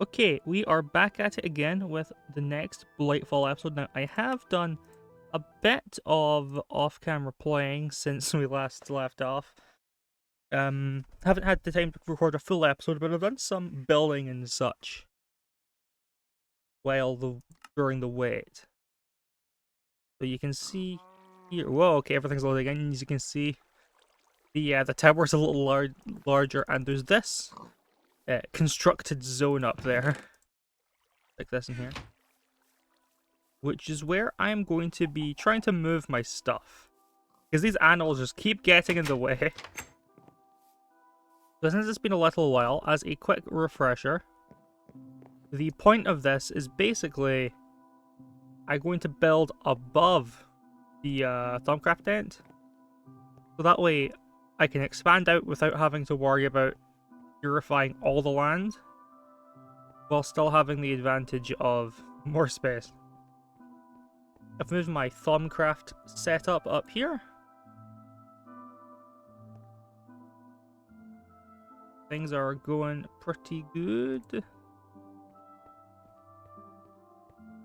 Okay, we are back at it again with the next Blightfall episode. Now, I have done a bit of off-camera playing since we last left off. Haven't had the time to record a full episode, but I've done some building and such during the wait. So you can see here. Whoa, okay, everything's loading in. As you can see, the tower's a little larger, and there's this constructed zone up there, like this in here, which is where I'm going to be trying to move my stuff, because these animals just keep getting in the way. So since it's been a little while, as a quick refresher, the point of this is basically I'm going to build above the Thaumcraft tent, so that way I can expand out without having to worry about purifying all the land, while still having the advantage of more space. I've moved my Thaumcraft setup up here. Things are going pretty good.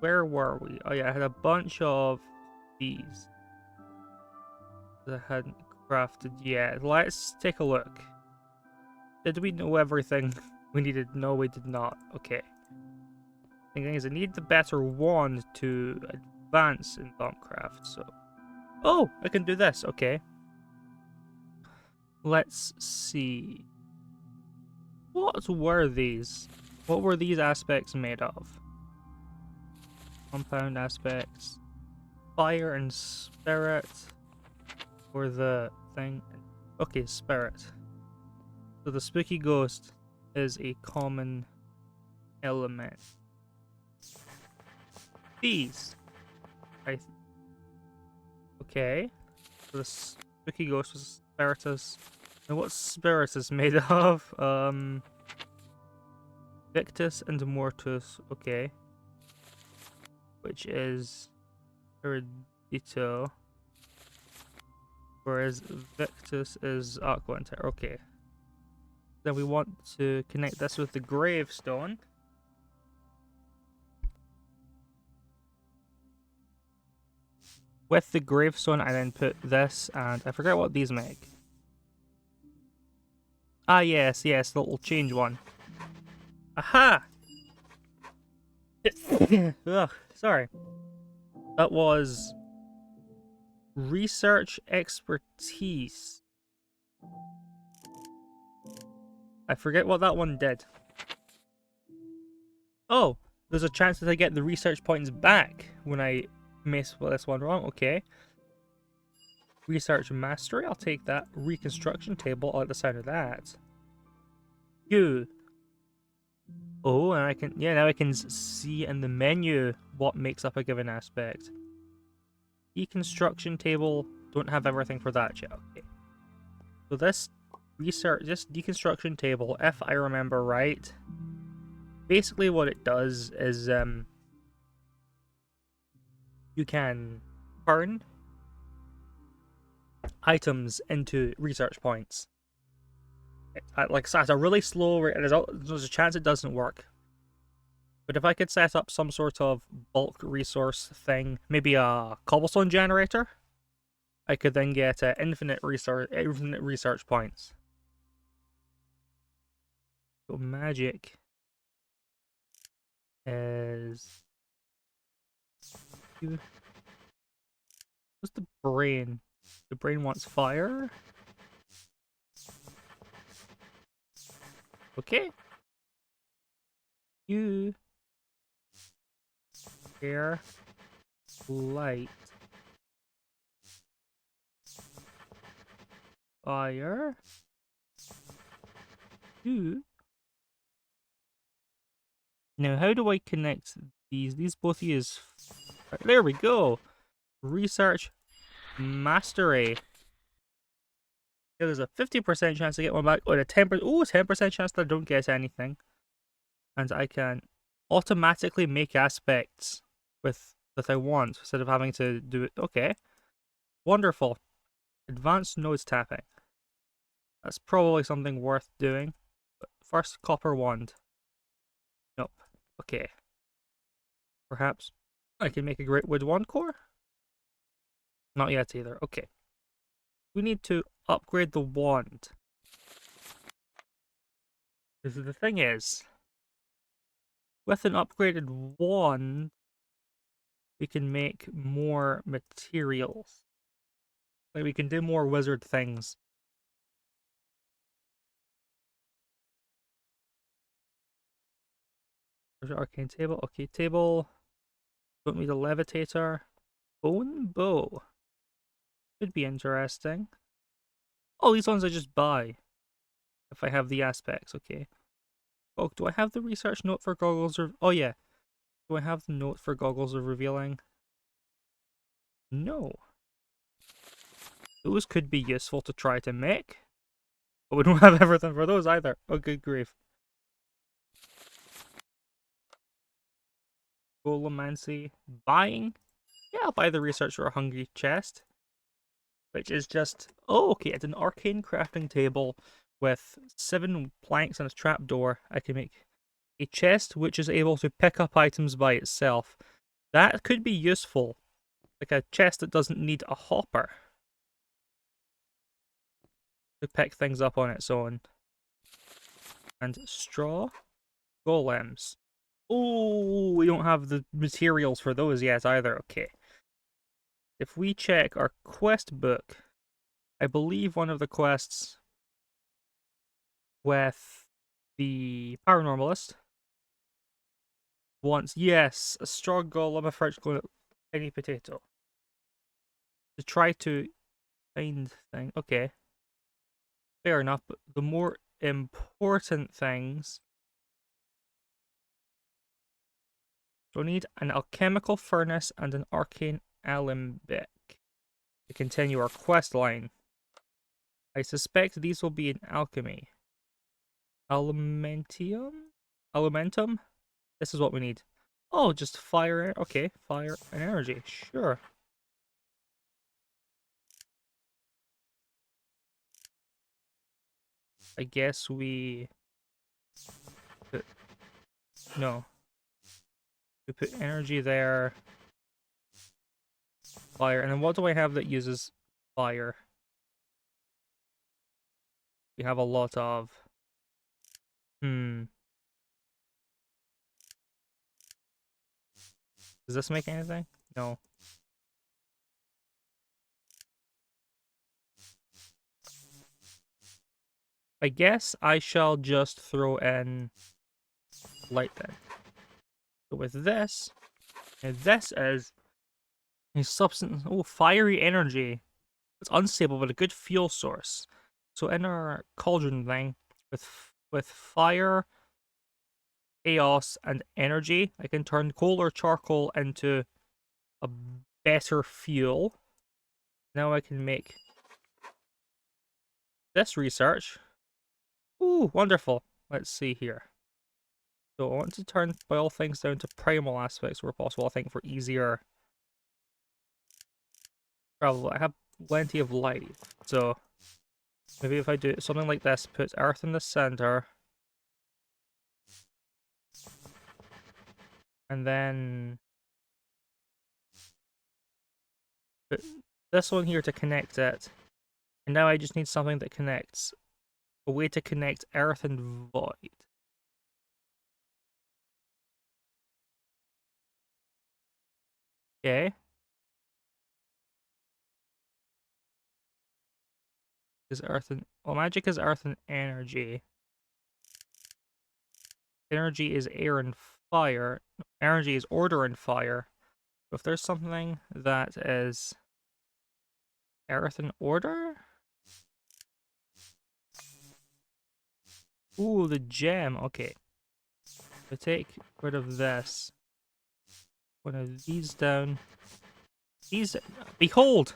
Where were we? Oh yeah, I had a bunch of these that I hadn't crafted yet. Let's take a look. Did we know everything we needed? No, we did not. Okay. The thing is, I need the better wand to advance in Thaumcraft, so... Oh! I can do this, okay. Let's see. What were these? What were these aspects made of? Compound aspects. Fire and spirit. Or the thing. Okay, spirit. So the spooky ghost is a common element. These. Okay. So the spooky ghost was spiritus. Now what spirit is made of? Victus and Mortus. Okay. Which is Eruditu. Whereas Victus is Aqua and Terra. Okay. Then we want to connect this with the gravestone. With the gravestone, I then put this, and I forget what these make. Ah, yes, the little change one. Aha! Ugh, sorry. That was research expertise. I forget what that one did. Oh, there's a chance that I get the research points back when I miss this one wrong. Okay. Research mastery, I'll take that. Reconstruction table, I like the sound of that. You. Oh, and I can, yeah, now I can see in the menu what makes up a given aspect. Deconstruction table, don't have everything for that yet. Okay. So this deconstruction table, if I remember right, basically what it does is you can turn items into research points. Like, so it's a really slow rate, there's a chance it doesn't work. But if I could set up some sort of bulk resource thing, maybe a cobblestone generator, I could then get infinite research points. So magic is... What's the brain? The brain wants fire? Okay. You... Air... Light... Fire... You... Now, how do I connect these? These both use... There we go! Research mastery. Yeah, there's a 50% chance to get one back, or a 10% chance that I don't get anything. And I can automatically make aspects that I want, instead of having to do it. Okay. Wonderful. Advanced nodes tapping. That's probably something worth doing. But first, copper wand. Nope. Okay. Perhaps I can make a great wood wand core? Not yet either. Okay. We need to upgrade the wand. Because the thing is, with an upgraded wand, we can make more materials. Like, we can do more wizard things. There's an arcane table. Okay, table. Don't need a levitator. Bone bow. Could be interesting. Oh, these ones I just buy. If I have the aspects, okay. Oh, do I have the research note for goggles or... Oh, yeah. Do I have the note for goggles of revealing? No. Those could be useful to try to make. But we don't have everything for those either. Oh, good grief. Golomancy. Buying? Yeah, I'll buy the research for a hungry chest. Which is just... Oh, okay, it's an arcane crafting table with 7 planks and a trapdoor. I can make a chest which is able to pick up items by itself. That could be useful. Like a chest that doesn't need a hopper to pick things up on its own. And straw golems. Oh, we don't have the materials for those yet either. Okay. If we check our quest book, I believe one of the quests with the paranormalist wants, yes, a straw golem, a French golem, penny potato. To try to find thing. Okay. Fair enough, but the more important things... So we need an alchemical furnace and an arcane alembic to continue our quest line. I suspect these will be in alchemy. Alumentum? Alumentum? This is what we need. Oh, just fire. Okay, fire and energy. Sure. I guess we... No. We put energy there. Fire. And then what do I have that uses fire? We have a lot of... Does this make anything? No. I guess I shall just throw in light then. So with this, and this is a substance... Oh, fiery energy. It's unstable, but a good fuel source. So in our cauldron thing, with fire, chaos, and energy, I can turn coal or charcoal into a better fuel. Now I can make this research. Ooh, wonderful. Let's see here. So I want to turn boil things down to primal aspects where possible, I think, for easier travel. I have plenty of light, so maybe if I do something like this, put earth in the center, and then put this one here to connect it. And now I just need something that connects. A way to connect earth and void. Okay. Is earth and... Well, magic is earth and energy. Energy is air and fire. Energy is order and fire. If there's something that is earth and order? Ooh, the gem. Okay. So take rid of this. One of these down. These... Behold!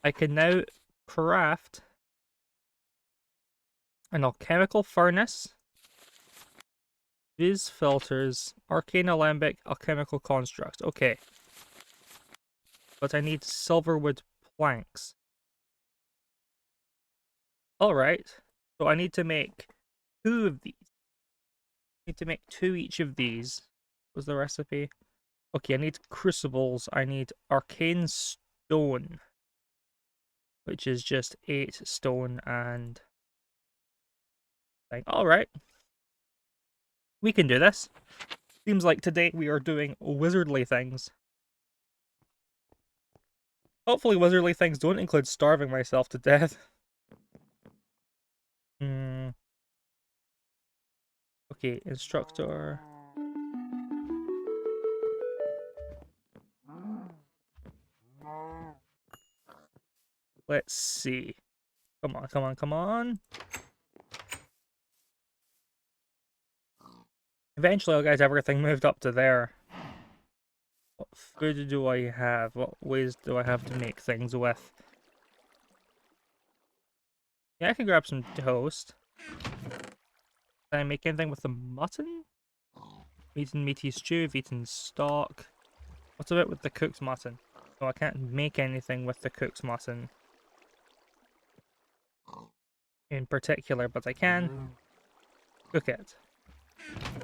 I can now craft an alchemical furnace, Viz filters, arcane alembic, alchemical construct. Okay. But I need silverwood planks. Alright. So I need to make 2 of these. Need to make 2 each of these. What was the recipe? Okay, I need crucibles. I need arcane stone, which is just 8 stone and thing. All right, we can do this. Seems like today we are doing wizardly things. Hopefully wizardly things don't include starving myself to death. Okay, instructor. Let's see. Come on, come on, come on. Eventually I'll get everything moved up to there. What food do I have? What ways do I have to make things with? Yeah, I can grab some toast. Can I make anything with the mutton? Meat and meaty stew, eaten stock. What's about with the cooked mutton? Oh, I can't make anything with the cooked mutton in particular, but I can cook it.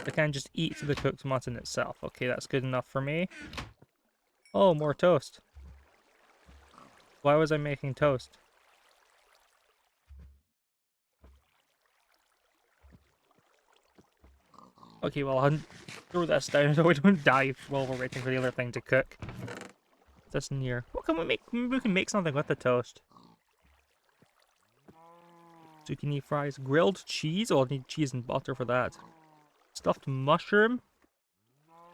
I can just eat the cooked mutton itself. Okay, that's good enough for me. Oh, more toast. Why was I making toast? Okay, well, I'll throw this down so we don't die while we're waiting for the other thing to cook. What's this in here? What can we make? Maybe we can make something with the toast. Zucchini fries. Grilled cheese? Oh, I'll need cheese and butter for that. Stuffed mushroom?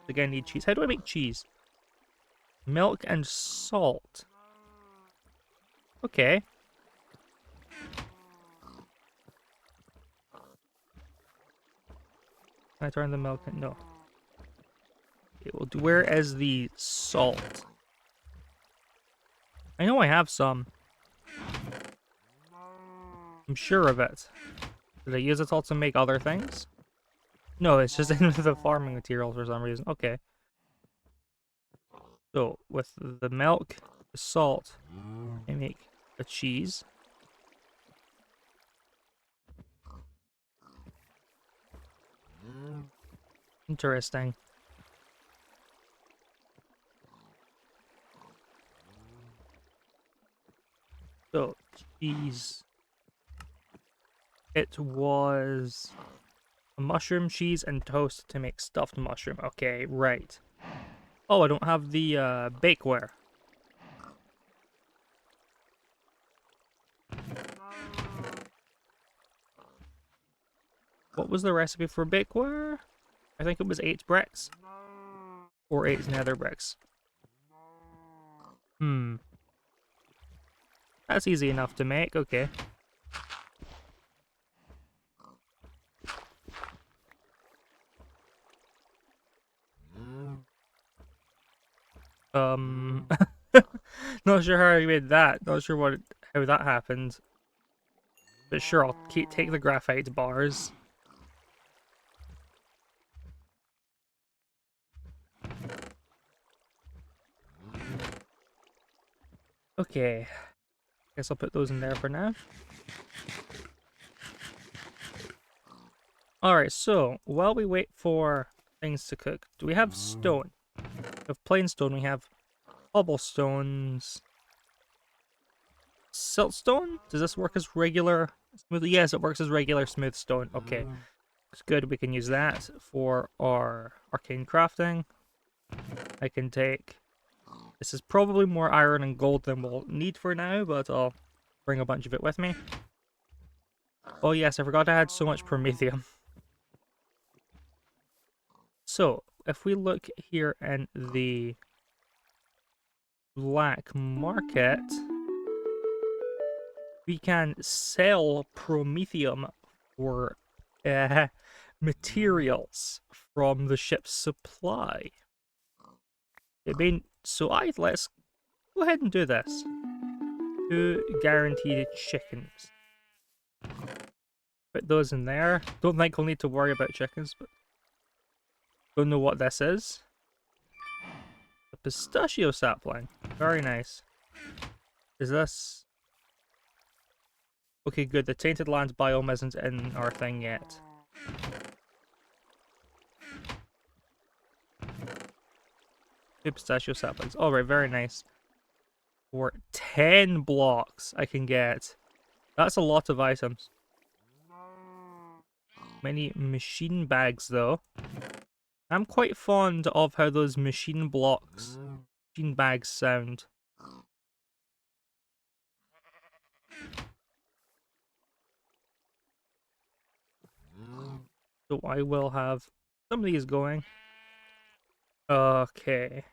Again, need cheese. How do I make cheese? Milk and salt. Okay. Can I turn the milk in? No. Okay, well, where is the salt? I know I have some. I'm sure of it. Did I use it all to make other things? No, it's just in the farming materials for some reason. Okay. So, with the milk, the salt, I make a cheese. Interesting. So, cheese. It was mushroom, cheese, and toast to make stuffed mushroom. Okay, right. Oh, I don't have the bakeware. What was the recipe for bakeware? I think it was 8 bricks. Or 8 nether bricks. That's easy enough to make, okay. Not sure how I made that. Not sure how that happened. But sure, I'll take the graphite bars. Okay. Guess I'll put those in there for now. Alright, so while we wait for things to cook, do we have stone? We have plain stone, we have cobblestones. Siltstone? Does this work as regular smooth? Yes, it works as regular smooth stone. Okay. It's good, we can use that for our arcane crafting. I can take... This is probably more iron and gold than we'll need for now, but I'll bring a bunch of it with me. Oh yes, I forgot I had so much promethium. So, if we look here in the black market, we can sell promethium for materials from the ship's supply. Let's go ahead and do this. 2 guaranteed chickens. Put those in there. Don't think we'll need to worry about chickens, but don't know what this is. A pistachio sapling. Very nice. Is this... Okay, good. The Tainted Lands biome isn't in our thing yet. 2 pistachio saplings. Alright, very nice. For 10 blocks I can get. That's a lot of items. Many machine bags though. I'm quite fond of how those machine bags sound. So I will have some of these going. Okay.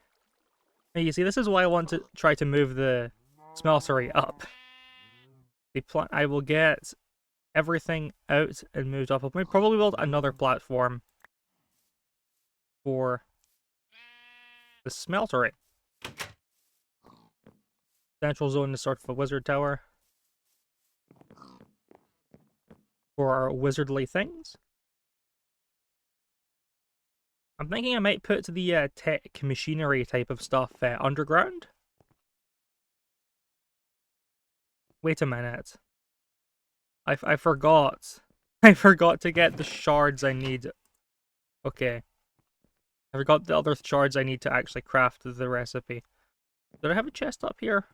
Now you see, this is why I want to try to move the smeltery up. I will get everything out and moved up. I'll probably build another platform for the smeltery. Central zone is sort of a wizard tower for our wizardly things. I'm thinking I might put the tech machinery type of stuff underground. Wait a minute. I forgot. I forgot to get the shards I need. Okay. I forgot the other shards I need to actually craft the recipe. Did I have a chest up here?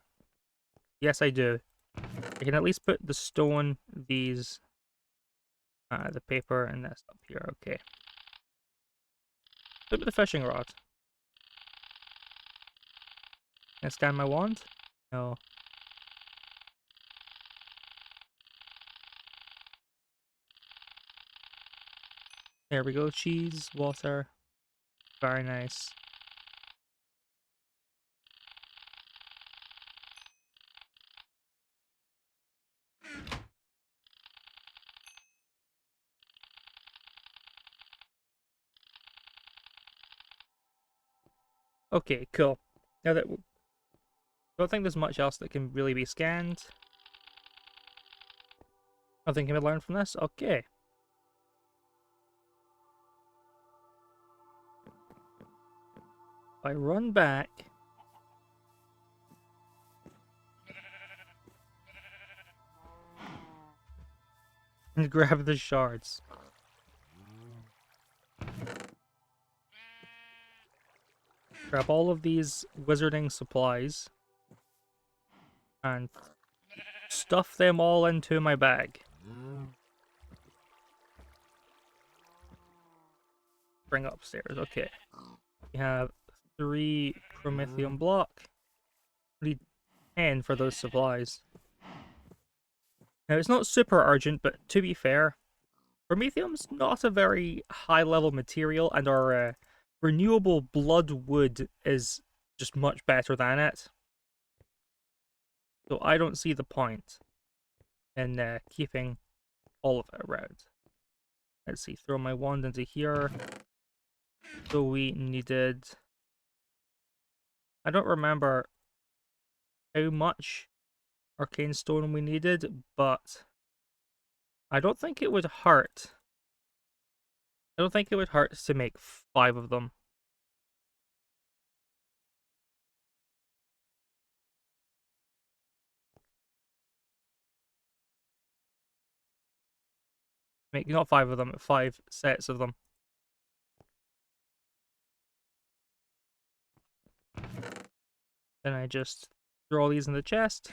Yes, I do. I can at least put the stone, these, the paper, and this up here. Okay. Put the fishing rod. Can I scan my wand? No. There we go. Cheese, water. Very nice. Okay, cool. Now that don't think there's much else that can really be scanned. Nothing can be learned from this? Okay. If I run back... and grab the shards. Grab all of these wizarding supplies. And stuff them all into my bag. Bring upstairs, okay. We have 3 promethium block. We need 10 for those supplies. Now, it's not super urgent, but to be fair, promethium's not a very high-level material, and our renewable blood wood is just much better than it. So I don't see the point in keeping all of it around. Let's see, throw my wand into here. So we needed... I don't remember how much arcane stone we needed, but I don't think it would hurt. I don't think it would hurt to make 5 of them. Make not 5 of them, 5 sets of them. Then I just throw all these in the chest.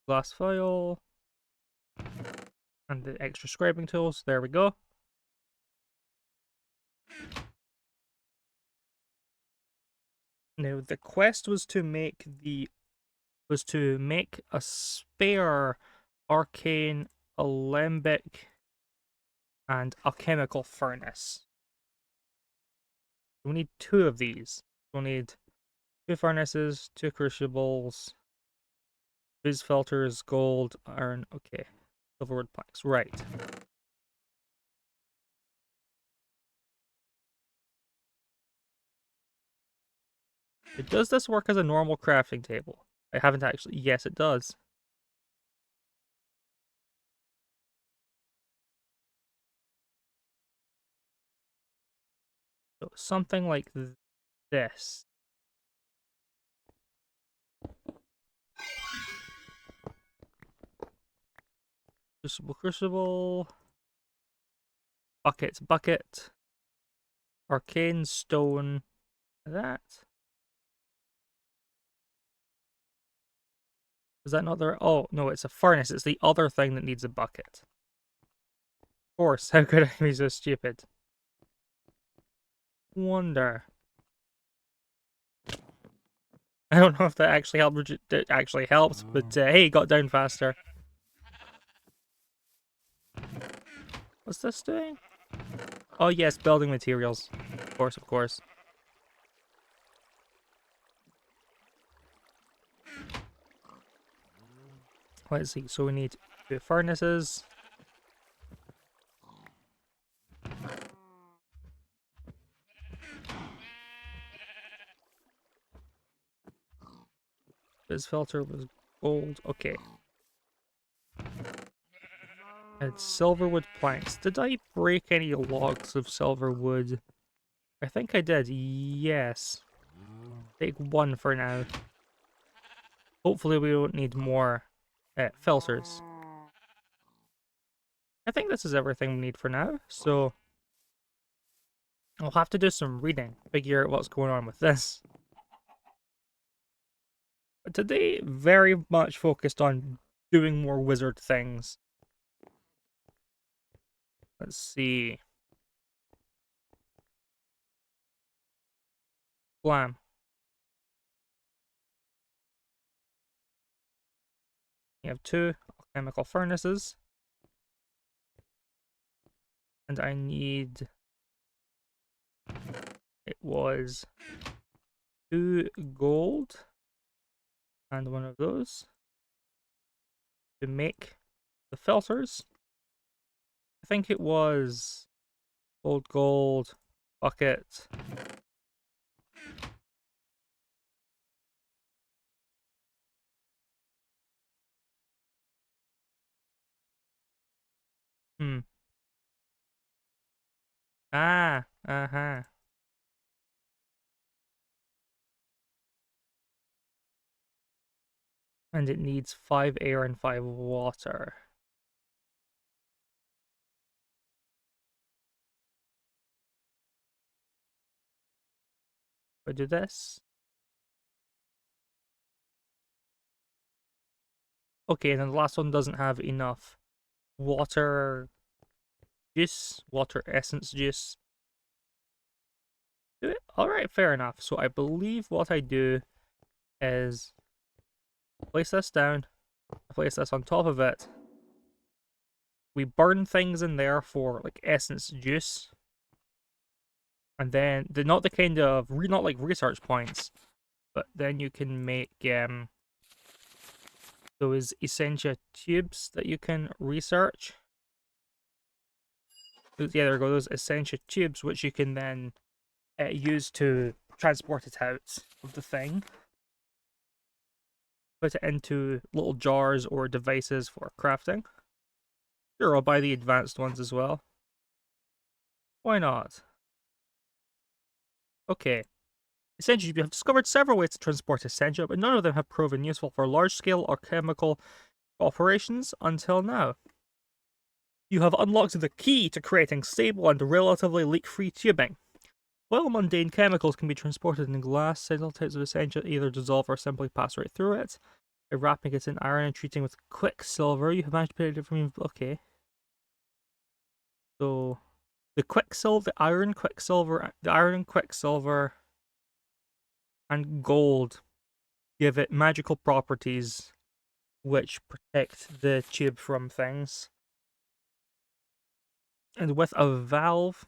Glass foil. And the extra scraping tools. There we go. Now the quest was to make a spare arcane, alembic, and alchemical furnace. We need 2 of these. We'll need 2 furnaces, 2 crucibles, fizz filters, gold, iron. Okay, silverwood planks. Right. Does this work as a normal crafting table? I haven't actually. Yes, it does. So something like this. Crucible, crucible. Bucket, bucket. Arcane stone. That. Is that another? Oh, no, it's a furnace. It's the other thing that needs a bucket. Of course, how could I be so stupid? Wonder. I don't know if that actually helped. It actually helped, but hey, it got down faster. What's this doing? Oh yes, building materials. Of course, of course. Let's see. So we need 2 furnaces. This filter was gold. Okay. And silverwood planks. Did I break any logs of silverwood? I think I did. Yes. Take 1 for now. Hopefully we don't need more filters. I think this is everything we need for now, so I'll have to do some reading, figure out what's going on with this. But today, very much focused on doing more wizard things. Let's see. Blam. You have 2 alchemical furnaces. And I need... It was 2 gold. And 1 of those. To make the filters. I think it was... gold, bucket. Ah, uh-huh. And it needs 5 air and 5 water. If I do this. Okay, and then the last one doesn't have enough water juice, water essence juice. Do it? Alright, fair enough. So I believe what I do is place this down, place this on top of it. We burn things in there for like essence juice. And then they're not the kind of not like research points, but then you can make those essential tubes that you can research. Yeah, there we go. Those essential tubes, which you can then use to transport it out of the thing. Put it into little jars or devices for crafting. Sure, I'll buy the advanced ones as well. Why not? Okay. Essentially, we have discovered several ways to transport essential, but none of them have proven useful for large-scale or chemical operations until now. You have unlocked the key to creating stable and relatively leak-free tubing. While mundane chemicals can be transported in glass, several types of essential either dissolve or simply pass right through it. By wrapping it in iron and treating with quicksilver, you have managed to put it from... Okay. So, the iron, and quicksilver, and gold give it magical properties which protect the tube from things. And with a valve...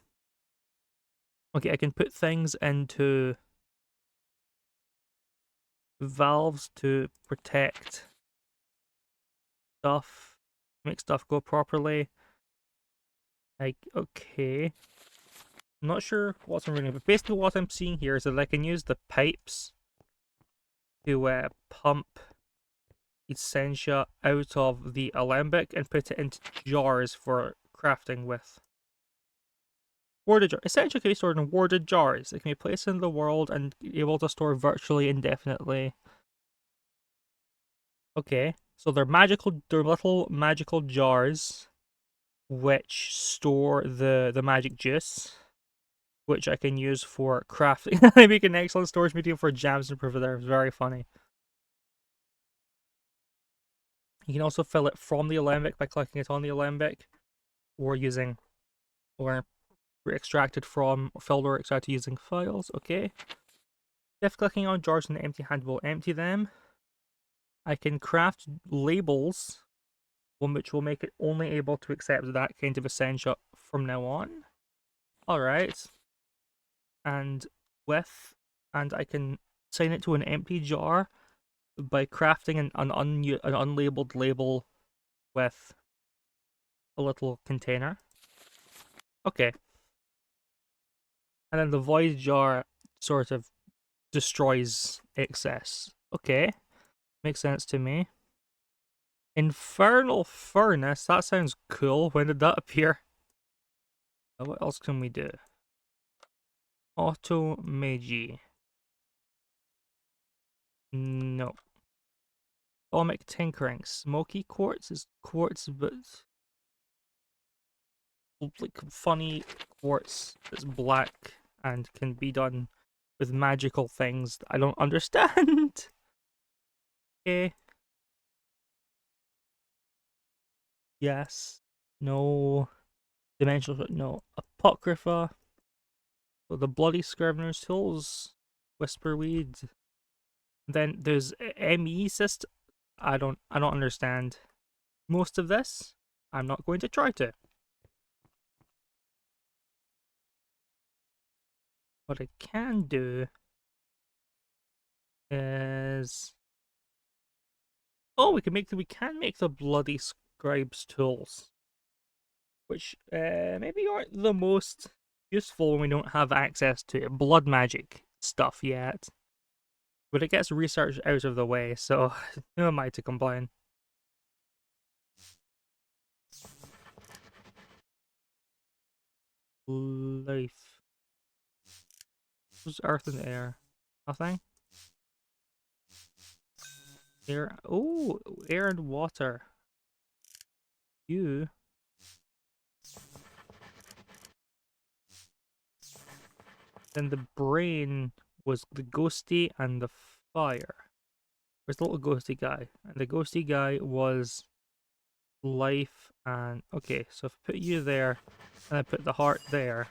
Okay, I can put things into valves to protect stuff, make stuff go properly. Like, okay. I'm not sure what I'm reading, but basically what I'm seeing here is that I can use the pipes to pump essentia out of the alembic and put it into jars for crafting with. Warded jar. Essentia can be stored in warded jars. It can be placed in the world and able to store virtually indefinitely. Okay, so they're little magical jars which store the magic juice, which I can use for crafting. I make an excellent storage medium for jams and preserves. Very funny. You can also fill it from the alembic by clicking it on the alembic, or extracted from, or filled or extracted using files. Okay. If clicking on jars in the empty hand will empty them. I can craft labels, one which will make it only able to accept that kind of essential from now on. Alright. And I can sign it to an empty jar by crafting an unlabeled label with a little container. Okay. And then the void jar sort of destroys excess. Okay. Makes sense to me. Infernal Furnace, that sounds cool. When did that appear? What else can we do? Auto Magi. No. Atomic Tinkering. Smoky Quartz is quartz, but like funny quartz that's black and can be done with magical things that I don't understand. Okay. Yes. No. Dimensional. No. Apocrypha. So the Bloody Scrivener's Tools. Whisperweed. Then there's ME system. I don't understand most of this. I'm not going to try to. What I can do is, oh, we can make the Bloody Scribe's tools, which maybe aren't the most useful when we don't have access to blood magic stuff yet. But it gets research out of the way, so who am I to complain? Life. What's earth and air? Nothing? Air. Oh, air and water. You. Then the brain was the ghosty and the fire. Where's the little ghosty guy? And the ghosty guy was life and... Okay, so if I put you there, and I put the heart there.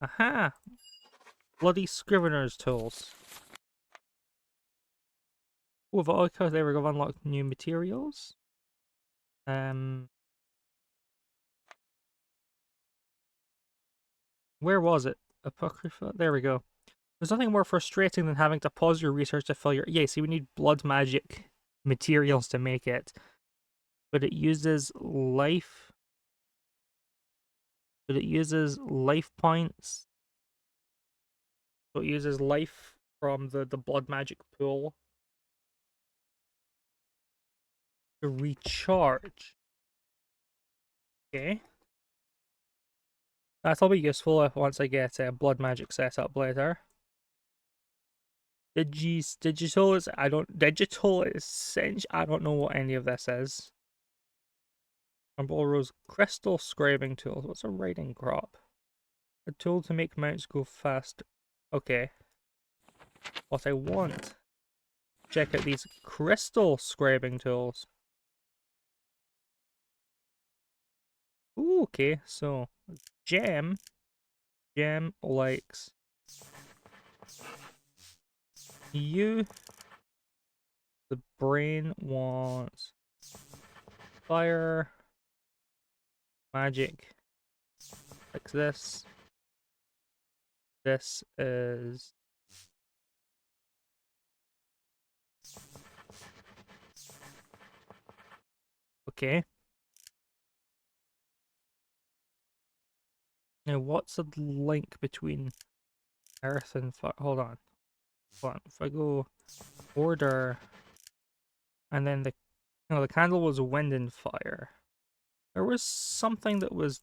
Aha! Bloody Scrivener's tools. Oh, there we go, unlocked new materials. Where was it? Apocrypha? There we go. There's nothing more frustrating than having to pause your research to fill your... Yeah, see, we need blood magic materials to make it. But it uses life... But it uses life points. So it uses life from the blood magic pool to recharge. Okay. That'll be useful if once I get blood magic set up later. Digital is essential. I don't know what any of this is. Rumble Rose crystal scraping tool. What's a writing crop? A tool to make mounts go fast. Okay. What I want. Check out these crystal scraping tools. Ooh, okay, so Gem likes you. The brain wants fire, magic, like this. This is okay. Now, what's the link between earth and fire? Hold on. If I go order, and then the candle was wind and fire. There was something that was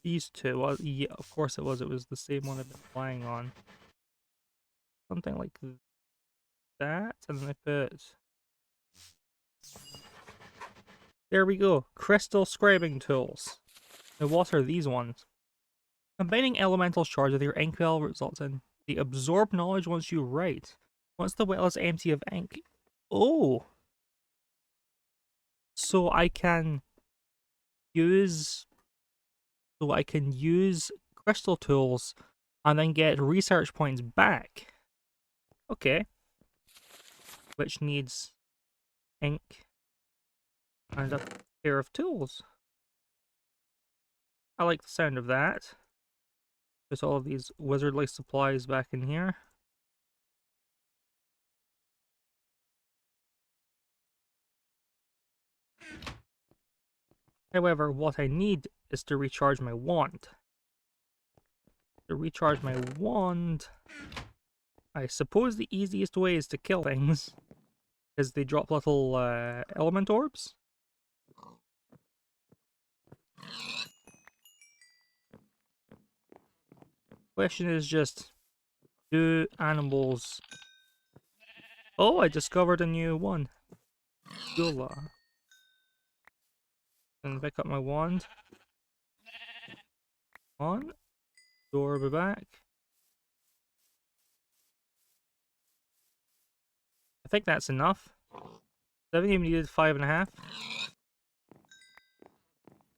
these two. Well, yeah, of course it was. It was the same one I've been flying on. Something like that, and then I put. There we go. Crystal scraping tools. Now, what are these ones? Combining elemental shards with your ink well results in the absorb knowledge once you write. Once the well is empty of ink. Oh! So I can use crystal tools and then get research points back. Okay. Which needs ink and a pair of tools. I like the sound of that. There's all of these wizard-like supplies back in here. However, what I need is to recharge my wand. To recharge my wand, I suppose the easiest way is to kill things, because they drop little element orbs. Question is just, do animals... Oh, I discovered a new one. Gula. And pick up my wand. On. Door be back. I think that's enough. I haven't even needed 5.5.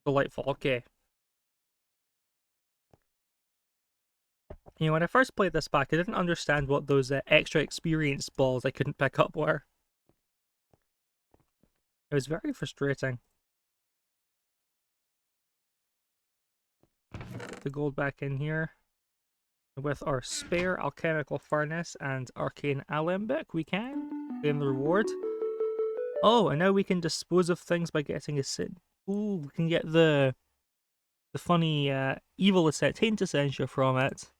Blightfall, okay. You know, when I first played this back, I didn't understand what those extra experience balls I couldn't pick up were. It was very frustrating. Put the gold back in here. With our spare alchemical furnace and arcane alembic, we can claim the reward. Oh, and now we can dispose of things by getting a sit. Ooh, we can get the funny evil Taint essential from it.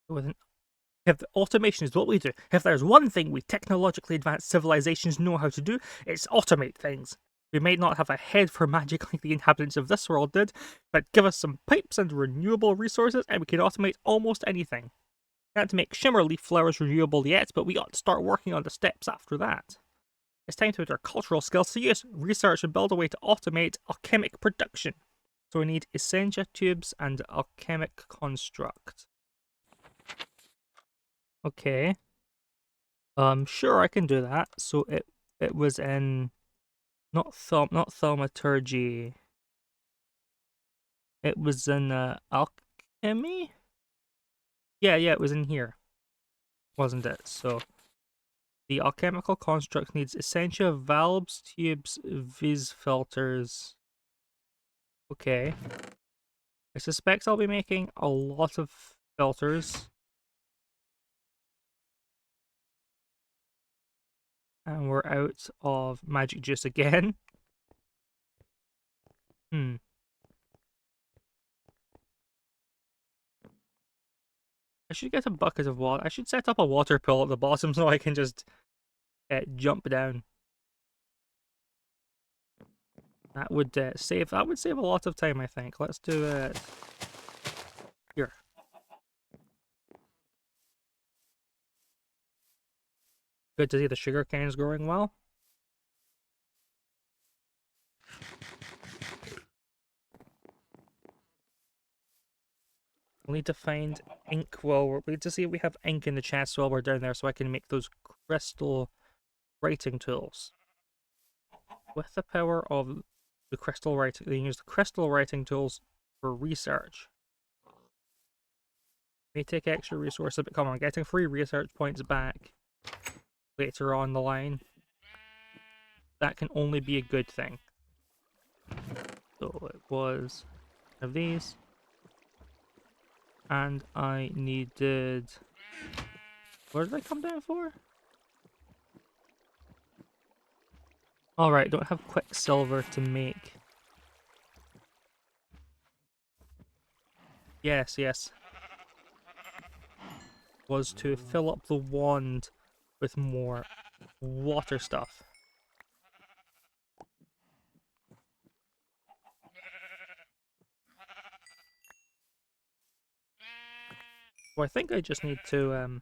With an If the automation is what we do, if there's one thing we technologically advanced civilizations know how to do, it's automate things. We might not have a head for magic like the inhabitants of this world did, but give us some pipes and renewable resources and we can automate almost anything. Can't make shimmer leaf flowers renewable yet, but we ought to start working on the steps after that. It's time to put our cultural skills to use, research and build a way to automate alchemic production. So we need essentia tubes and alchemic construct. Okay. Sure, I can do that. So it was in not thaumaturgy. It was in alchemy? Yeah, it was in here. Wasn't it? So the alchemical construct needs essentia, valves, tubes, vis filters. Okay. I suspect I'll be making a lot of filters. And we're out of magic juice again. I should get a bucket of water. I should set up a water pool at the bottom so I can just jump down. That would save a lot of time, I think. Let's do it here. Good to see the sugar cane is growing well. We'll need to find ink we need to see if we have ink in the chest while we're down there so I can make those crystal writing tools. With the power of the crystal writing, you can use the crystal writing tools for research. May take extra resources, but come on, getting free research points back later on the line. That can only be a good thing. So it was one of these. And I needed... What did I come down for? Alright, don't have quicksilver to make. Yes. Was to fill up the wand with more water stuff. So I think I just need to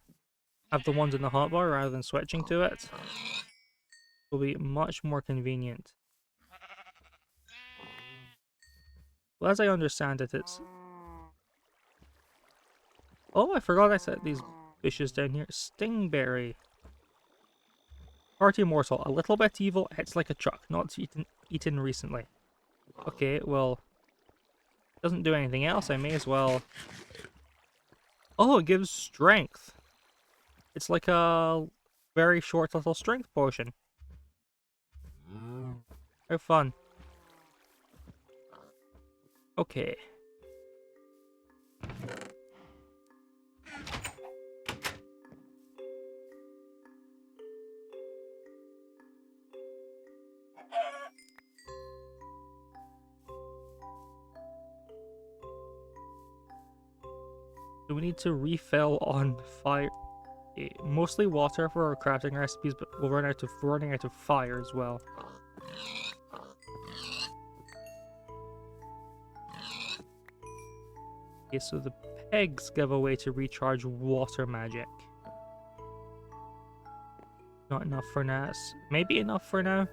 have the ones in the hotbar rather than switching to it. Will be much more convenient. Well, as I understand it, it's Oh, I forgot I set these bushes down here. Stingberry. Party morsel. A little bit evil, hits like a truck. Not eaten recently. Okay, well, doesn't do anything else. I may as well... Oh, it gives strength. It's like a very short little strength potion. How fun. Okay. Do we need to refill on fire? Mostly water for our crafting recipes, but we're running out of fire as well. Okay, so the pegs give a way to recharge water magic. Not enough for now. Maybe enough for now.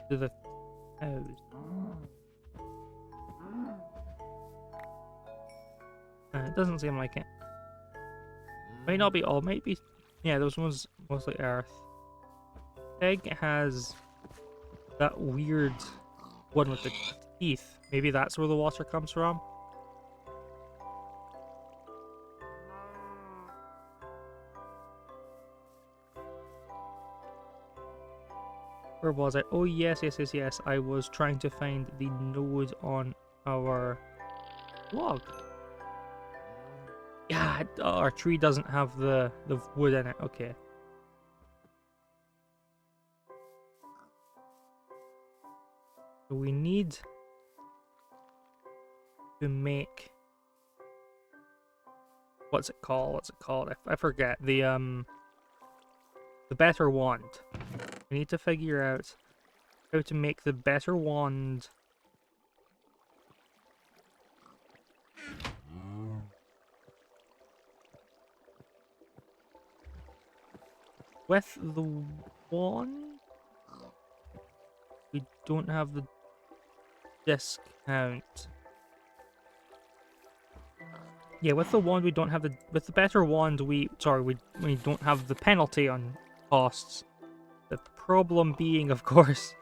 To the cows. It doesn't seem like it. Might not be all. Might be. Yeah, those ones mostly earth. Peg has that weird one with the teeth. Maybe that's where the water comes from. Where was I? Oh, yes. I was trying to find the node on our log. Yeah, our tree doesn't have the wood in it. Okay. So we need to make... What's it called? I forget. The better wand. We need to figure out how to make the better wand. With the wand, we don't have the discount. Yeah, with the wand we don't have the... With the better wand we don't have the penalty on costs. The problem being, of course,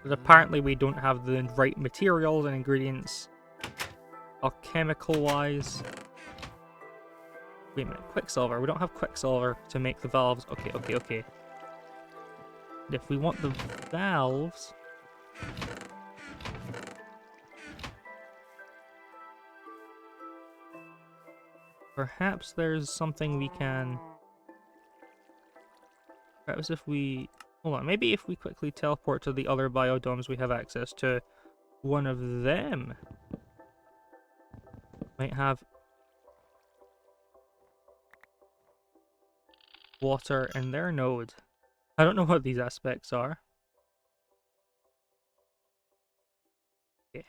that apparently we don't have the right materials and ingredients alchemical-wise. Wait a minute, Quicksilver. We don't have Quicksilver to make the valves. Okay. If we want the valves... Perhaps there's something we can... Perhaps if we... Hold on, maybe if we quickly teleport to the other biodomes we have access to, one of them might have water in their node. I don't know what these aspects are. Okay.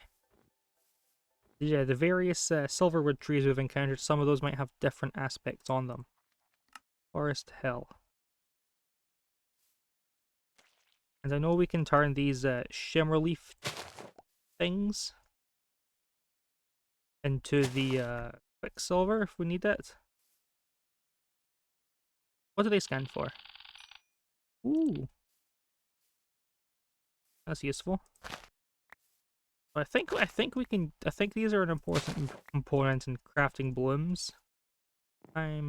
Yeah, the various silverwood trees we've encountered, some of those might have different aspects on them. Forest Hill. And I know we can turn these shimmerleaf things into the Quicksilver if we need it. What do they stand for? Ooh. That's useful. I think these are an important component in crafting blooms. I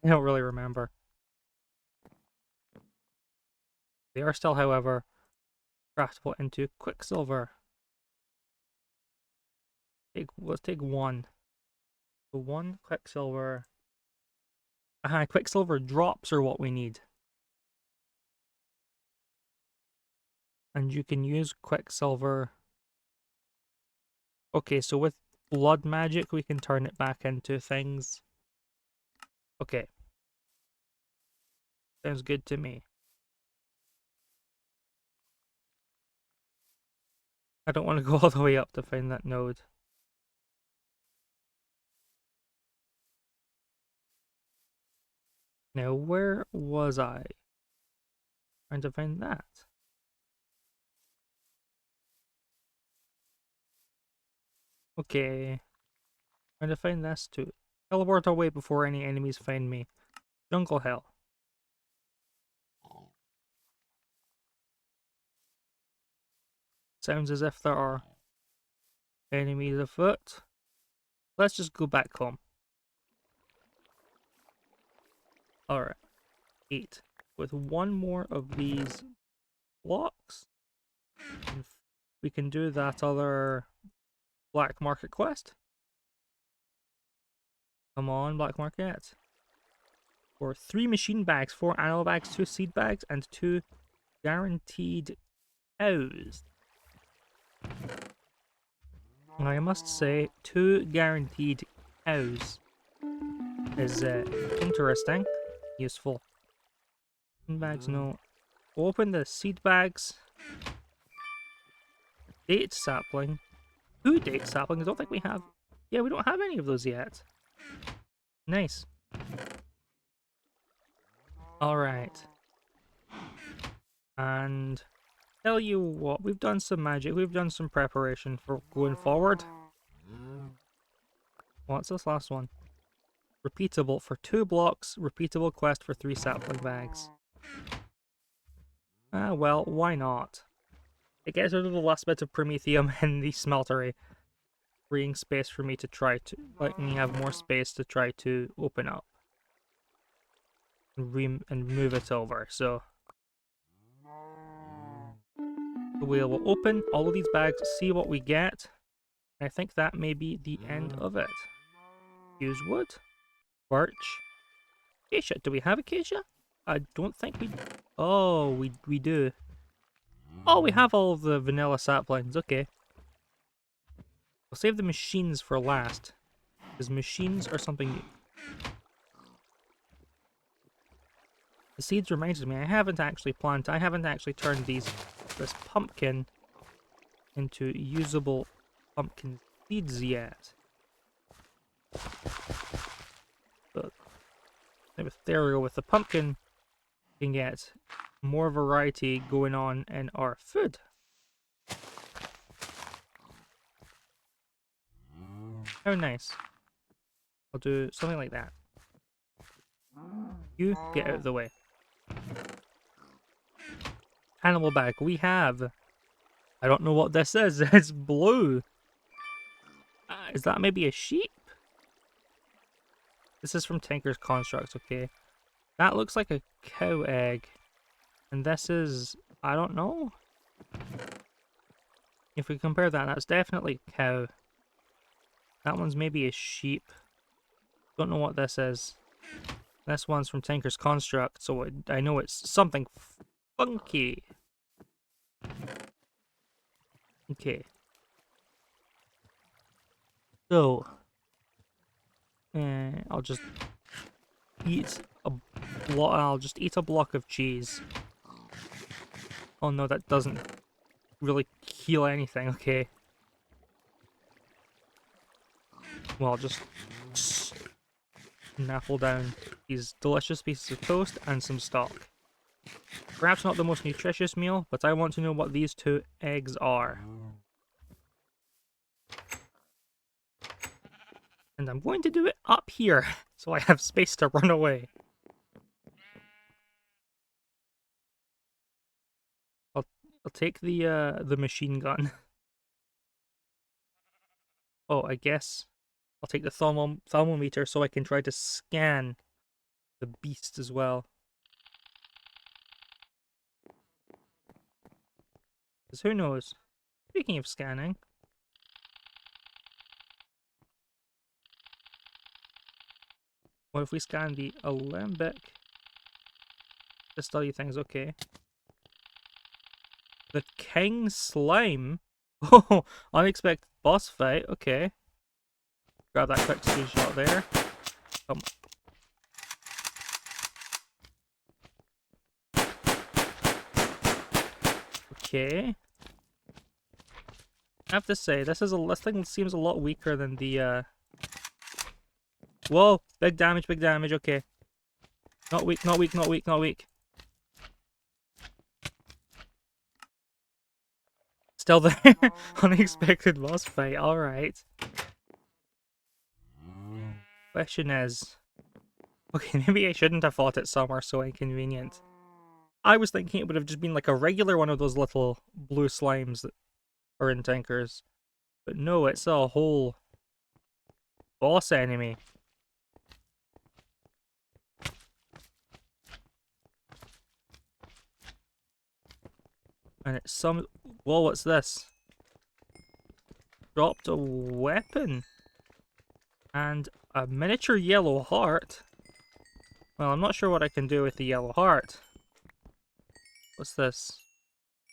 don't really remember. They are still, however, craftable into Quicksilver. Let's take one. So one Quicksilver. Quicksilver drops are what we need. And you can use Quicksilver. Okay, so with blood magic we can turn it back into things. Okay. Sounds good to me. I don't want to go all the way up to find that node. Now, where was I? Trying to find that. Okay. Trying to find this too. Teleport away before any enemies find me. Jungle hell. Sounds as if there are enemies afoot. Let's just go back home. Alright. 8. With one more of these blocks, we can do that other black market quest. Come on, black market. For 3 machine bags, 4 animal bags, 2 seed bags, and 2 guaranteed cows. And I must say, 2 guaranteed cows is interesting, useful. Bags, no. Open the seed bags. Date sapling. 2 date saplings. I don't think we have. Yeah, we don't have any of those yet. Nice. Alright. And tell you what, we've done some magic. We've done some preparation for going forward. What's this last one? Repeatable for 2 blocks. Repeatable quest for 3 sapling bags. Ah, well, why not? It gets rid of the last bit of promethium in the smeltery, freeing space for me to try to, letting me have more space to try to open up and move it over. So we will open all of these bags, see what we get. And I think that may be the end of it. Use wood, birch, acacia. Do we have acacia? I don't think we. Oh, we do. Oh, we have all of the vanilla saplings. Okay. We'll save the machines for last, because machines are something new. The seeds reminded me, I haven't actually turned this pumpkin into usable pumpkin seeds yet. But there we go, with the pumpkin, we can get more variety going on in our food. How nice. I'll do something like that. You get out of the way. Animal bag. We have. I don't know what this is. It's blue. Is that maybe a sheep? This is from Tinker's Construct, okay. That looks like a cow egg. And this is, I don't know. If we compare that, that's definitely cow. That one's maybe a sheep. Don't know what this is. This one's from Tinker's Construct, so I know it's something funky. Okay. So, I'll just eat a block. I'll just eat a block of cheese. Oh no, that doesn't really heal anything. Okay. Well, I'll just snaffle down these delicious pieces of toast and some stock. Perhaps not the most nutritious meal, but I want to know what these 2 eggs are. And I'm going to do it up here, so I have space to run away. I'll take the machine gun. Oh, I guess I'll take the thermometer so I can try to scan the beast as well. Because who knows? Speaking of scanning, what if we scan the alembic to study things? Okay. The King Slime? Oh, unexpected boss fight. Okay. Grab that quick screenshot there. Okay. I have to say, this thing seems a lot weaker than the Whoa! Big damage, okay. Not weak, not weak, not weak, not weak. Still there. Unexpected boss fight, alright. Question is... Okay, maybe I shouldn't have fought it somewhere so inconvenient. I was thinking it would have just been like a regular one of those little blue slimes that are in tankers. But no, it's a whole boss enemy. And it's some... Whoa, what's this? Dropped a weapon. And a miniature yellow heart. Well, I'm not sure what I can do with the yellow heart. What's this?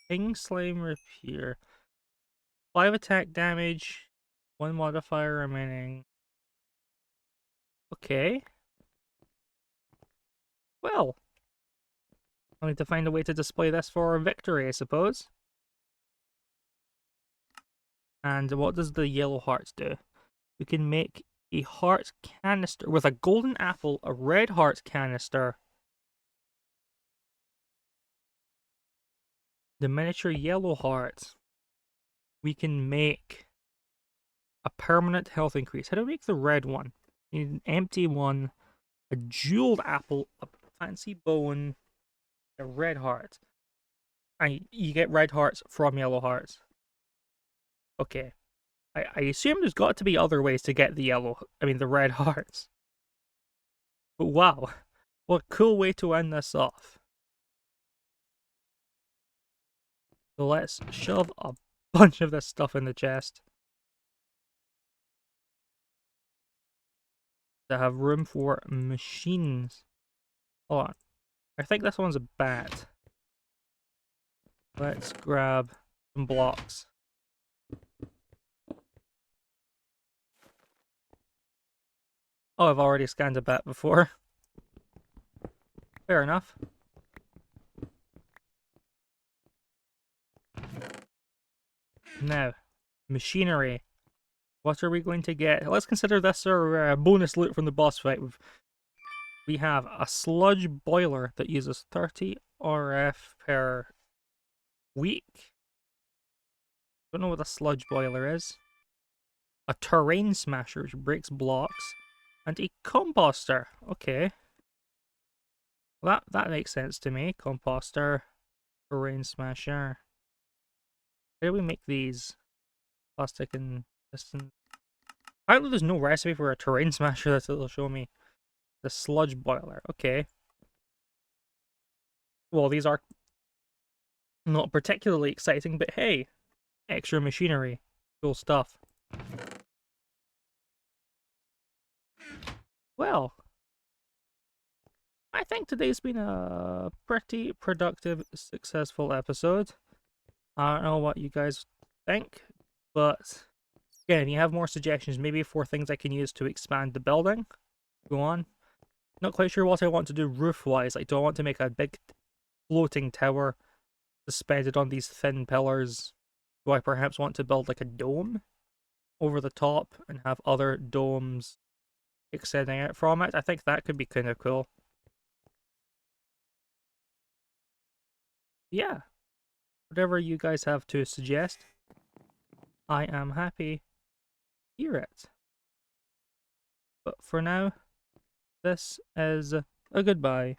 King Slime Repair. 5 attack damage. 1 modifier remaining. Okay. Well. I'll need to find a way to display this for victory, I suppose. And what does the yellow heart do? We can make a heart canister with a golden apple, a red heart canister, the miniature yellow heart. We can make a permanent health increase. How do we make the red one? You need an empty one, a jeweled apple, a fancy bone, a red heart. And you get red hearts from yellow hearts. Okay. I assume there's got to be other ways to get the the red hearts. But wow, what a cool way to end this off. So let's shove a bunch of this stuff in the chest. To have room for machines. Hold on. I think this one's a bat. Let's grab some blocks. Oh, I've already scanned a bat before. Fair enough. Now, machinery. What are we going to get? Let's consider this our bonus loot from the boss fight. We have a sludge boiler that uses 30 RF per week. Don't know what a sludge boiler is. A terrain smasher which breaks blocks. And a composter. Okay. Well, that makes sense to me. Composter. Terrain smasher. How do we make these? Plastic and piston. Apparently there's no recipe for a terrain smasher that it'll show me. The sludge boiler. Okay. Well, these are not particularly exciting, but hey. Extra machinery. Cool stuff. Well, I think today's been a pretty productive, successful episode. I don't know what you guys think, but again, if you have more suggestions, maybe for things I can use to expand the building, go on. Not quite sure what I want to do roof-wise. Like, do I want to make a big floating tower suspended on these thin pillars? Do I perhaps want to build like a dome over the top and have other domes extending out from it? I think that could be kind of cool. Yeah. Whatever you guys have to suggest, I am happy to hear it. But for now, this is a goodbye.